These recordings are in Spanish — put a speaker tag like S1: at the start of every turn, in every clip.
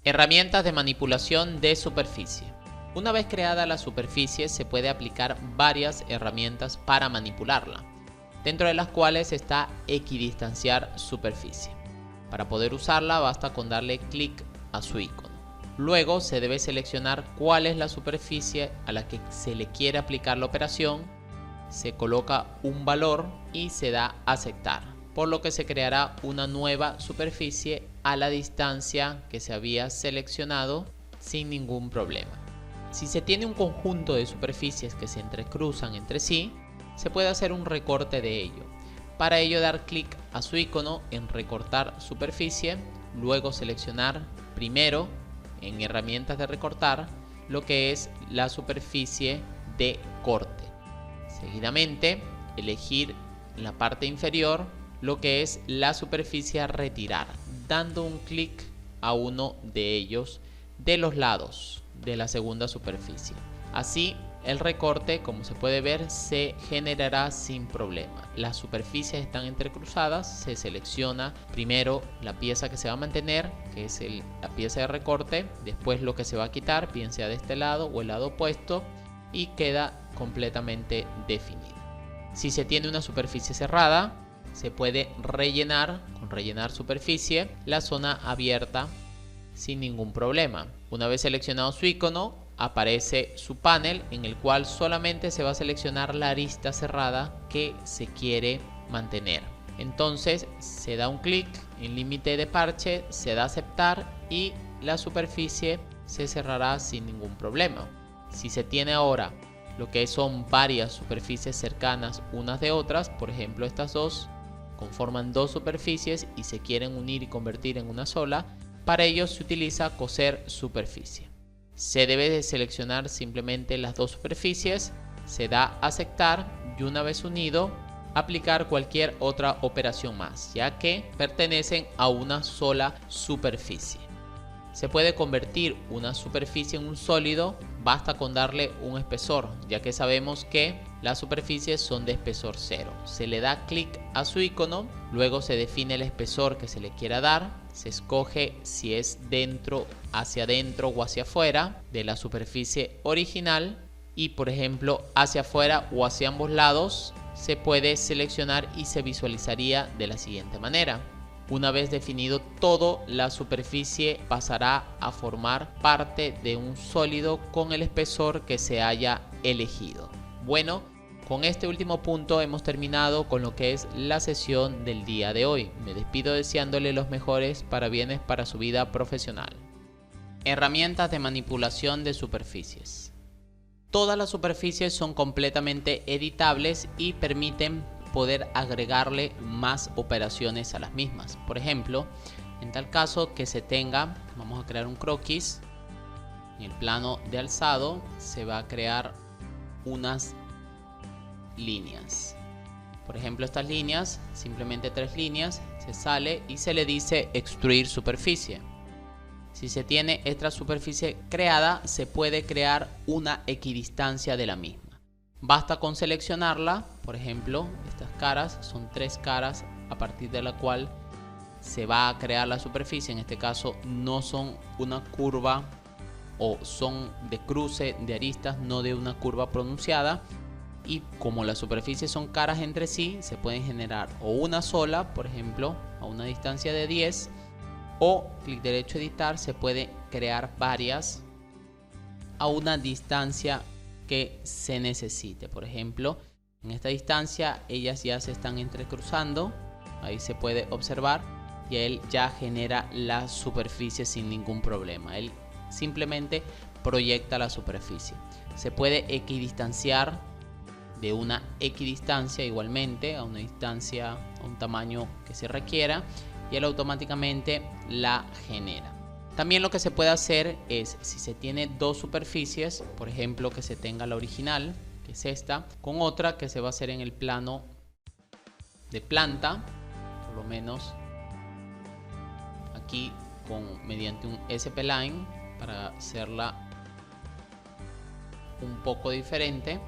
S1: Herramientas de manipulación de superficie. Una vez creada la superficie, se puede aplicar varias herramientas para manipularla, dentro de las cuales está equidistanciar superficie. Para poder usarla basta con darle clic a su icono. Luego se debe seleccionar cuál es la superficie a la que se le quiere aplicar la operación, se coloca un valor y se da a aceptar, por lo que se creará una nueva superficie a la distancia que se había seleccionado sin ningún problema. Si se tiene un conjunto de superficies que se entrecruzan entre sí, se puede hacer un recorte de ello. Para ello dar clic a su icono en recortar superficie, luego seleccionar primero en herramientas de recortar lo que es la superficie de corte. Seguidamente elegir en la parte inferior lo que es la superficie a retirar, dando un clic a uno de ellos de los lados de la segunda superficie. Así el recorte, como se puede ver, se generará sin problema. Las superficies están entrecruzadas, se selecciona primero la pieza que se va a mantener, que es la pieza de recorte, después lo que se va a quitar, bien sea de este lado o el lado opuesto, y queda completamente definido. Si se tiene una superficie cerrada, se puede rellenar, con rellenar superficie, la zona abierta sin ningún problema. Una vez seleccionado su icono, aparece su panel en el cual solamente se va a seleccionar la arista cerrada que se quiere mantener. Entonces se da un clic en límite de parche, se da a aceptar y la superficie se cerrará sin ningún problema. Si se tiene ahora lo que son varias superficies cercanas unas de otras, por ejemplo estas dos conforman dos superficies y se quieren unir y convertir en una sola, para ello se utiliza coser superficie. Se debe de seleccionar simplemente las dos superficies, se da a aceptar y una vez unido aplicar cualquier otra operación más, ya que pertenecen a una sola superficie. Se puede convertir una superficie en un sólido, basta con darle un espesor, ya que sabemos que las superficies son de espesor 0. Se le da clic a su icono, luego se define el espesor que se le quiera dar, se escoge si es hacia adentro o hacia afuera de la superficie original y por ejemplo hacia afuera o hacia ambos lados se puede seleccionar y se visualizaría de la siguiente manera. Una vez definido todo, la superficie pasará a formar parte de un sólido con el espesor que se haya elegido. Bueno, con este último punto hemos terminado con lo que es la sesión del día de hoy. Me despido deseándole los mejores parabienes para su vida profesional. Herramientas de manipulación de superficies. Todas las superficies son completamente editables y permiten poder agregarle más operaciones a las mismas. Por ejemplo, en tal caso que se tenga, vamos a crear un croquis. En el plano de alzado se va a crear unas líneas. Por ejemplo, estas líneas, simplemente 3 líneas, se sale y se le dice extruir superficie. Si se tiene esta superficie creada, se puede crear una equidistancia de la misma. Basta con seleccionarla, por ejemplo, estas caras son 3 caras a partir de la cual se va a crear la superficie. En este caso no son una curva o son de cruce de aristas, no de una curva pronunciada. Y como las superficies son caras entre sí, se pueden generar o una sola, por ejemplo, a una distancia de 10, o clic derecho editar, se puede crear varias a una distancia que se necesite. Por ejemplo, en esta distancia ellas ya se están entrecruzando, ahí se puede observar, y él ya genera la superficie sin ningún problema. Él simplemente proyecta la superficie. Se puede equidistanciar de una equidistancia igualmente a una distancia, a un tamaño que se requiera, y él automáticamente la genera. También lo que se puede hacer es, si se tiene dos superficies, por ejemplo que se tenga la original, que es esta, con otra que se va a hacer en el plano de planta, por lo menos aquí mediante un SP-Line, para hacerla un poco diferente.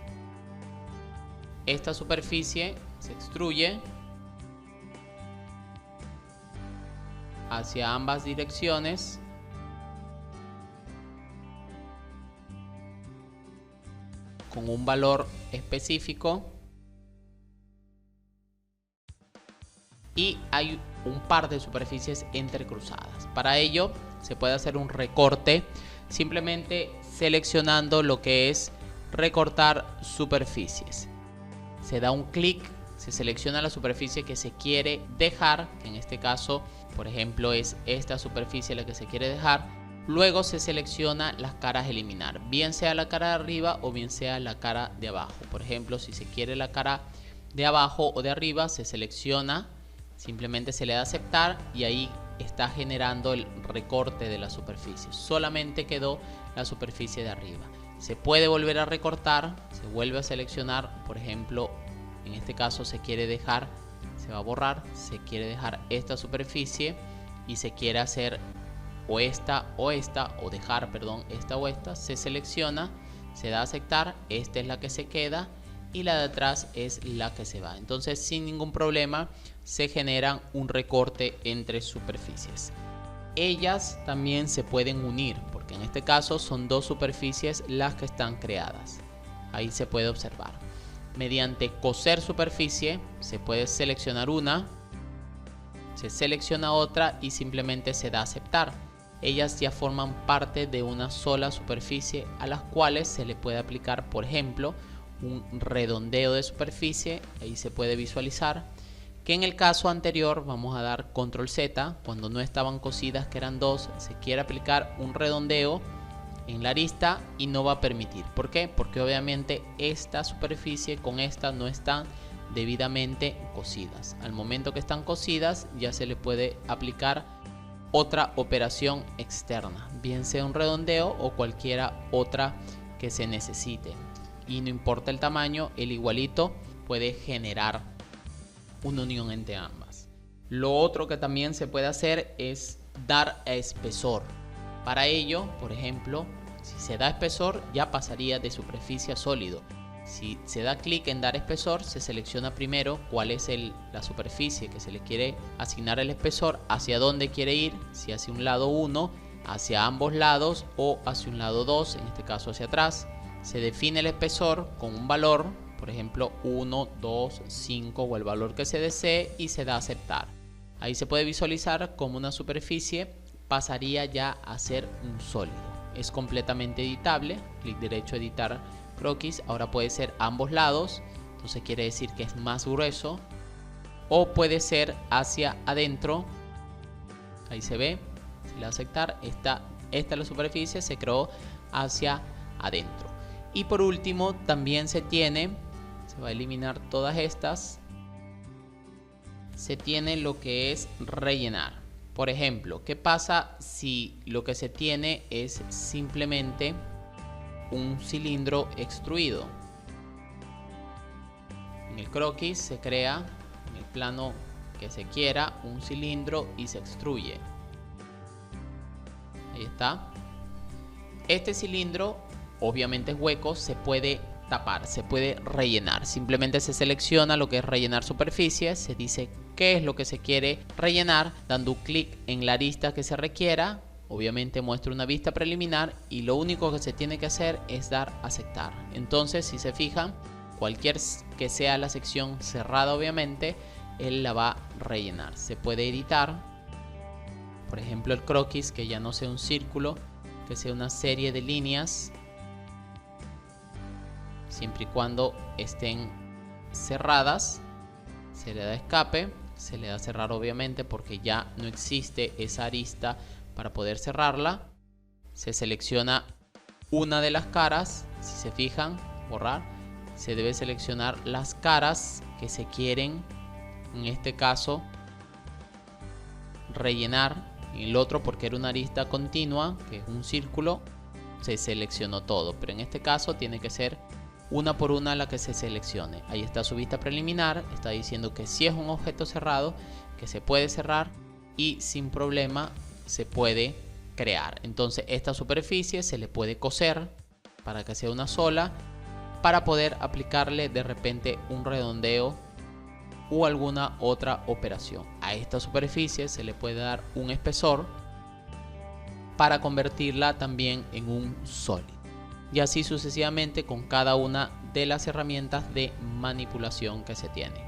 S1: Esta superficie se extruye hacia ambas direcciones con un valor específico y hay un par de superficies entrecruzadas. Para ello se puede hacer un recorte simplemente seleccionando lo que es recortar superficies. Se da un clic, se selecciona la superficie que se quiere dejar, que en este caso, por ejemplo, es esta superficie la que se quiere dejar. Luego se selecciona las caras a eliminar, bien sea la cara de arriba o bien sea la cara de abajo. Por ejemplo, si se quiere la cara de abajo o de arriba, se selecciona, simplemente se le da a aceptar y ahí está generando el recorte de la superficie. Solamente quedó la superficie de arriba. Se puede volver a recortar, se vuelve a seleccionar, por ejemplo, en este caso se quiere dejar, se va a borrar, se quiere dejar esta superficie y se quiere hacer o esta, o dejar, perdón, esta o esta, se selecciona, se da a aceptar, esta es la que se queda y la de atrás es la que se va. Entonces sin ningún problema se genera un recorte entre superficies. Ellas también se pueden unir porque en este caso son dos superficies las que están creadas. Ahí se puede observar. Mediante coser superficie se puede seleccionar una, se selecciona otra y simplemente se da a aceptar. Ellas ya forman parte de una sola superficie a las cuales se le puede aplicar, por ejemplo, un redondeo de superficie. Ahí se puede visualizar que en el caso anterior vamos a dar control Z, cuando no estaban cosidas, que eran dos, se quiere aplicar un redondeo en la arista y no va a permitir. ¿Por qué? Porque obviamente esta superficie con esta no están debidamente cosidas. Al momento que están cosidas ya se le puede aplicar otra operación externa, bien sea un redondeo o cualquiera otra que se necesite. Y no importa el tamaño, el igualito puede generar una unión entre ambas. Lo otro que también se puede hacer es dar espesor. Para ello, por ejemplo, si se da espesor ya pasaría de superficie a sólido. Si se da clic en dar espesor, se selecciona primero cuál es la superficie que se le quiere asignar el espesor, hacia dónde quiere ir, si hacia un lado 1, hacia ambos lados o hacia un lado 2, en este caso hacia atrás. Se define el espesor con un valor, por ejemplo 1, 2, 5 o el valor que se desee y se da a aceptar. Ahí se puede visualizar como una superficie pasaría ya a ser un sólido. Es completamente editable, clic derecho editar croquis, ahora puede ser ambos lados, entonces quiere decir que es más grueso, o puede ser hacia adentro. Ahí se ve, si le da a aceptar, esta es la superficie, se creó hacia adentro. Y por último también se va a eliminar todas estas, se tiene lo que es rellenar. Por ejemplo, ¿qué pasa si lo que se tiene es simplemente un cilindro extruido? En el croquis se crea en el plano que se quiera un cilindro y se extruye. Ahí está. Este cilindro obviamente es hueco, se puede tapar, se puede rellenar. Simplemente se selecciona lo que es rellenar superficie, se dice qué es lo que se quiere rellenar, dando un clic en la arista que se requiera. Obviamente muestra una vista preliminar y lo único que se tiene que hacer es dar a aceptar. Entonces, si se fijan, cualquier que sea la sección cerrada, obviamente él la va a rellenar. Se puede editar, por ejemplo, el croquis, que ya no sea un círculo, que sea una serie de líneas, siempre y cuando estén cerradas. Se le da escape, se le da cerrar obviamente porque ya no existe esa arista para poder cerrarla. Se selecciona una de las caras, si se fijan, borrar. Se debe seleccionar las caras que se quieren, en este caso, rellenar. El otro, porque era una arista continua, que es un círculo, se seleccionó todo, pero en este caso tiene que ser una por una la que se seleccione. Ahí está su vista preliminar, está diciendo que si es un objeto cerrado, que se puede cerrar y sin problema se puede crear. Entonces esta superficie se le puede coser para que sea una sola, para poder aplicarle de repente un redondeo o alguna otra operación. A esta superficie se le puede dar un espesor para convertirla también en un sólido. y así sucesivamente con cada una de las herramientas de manipulación que se tiene.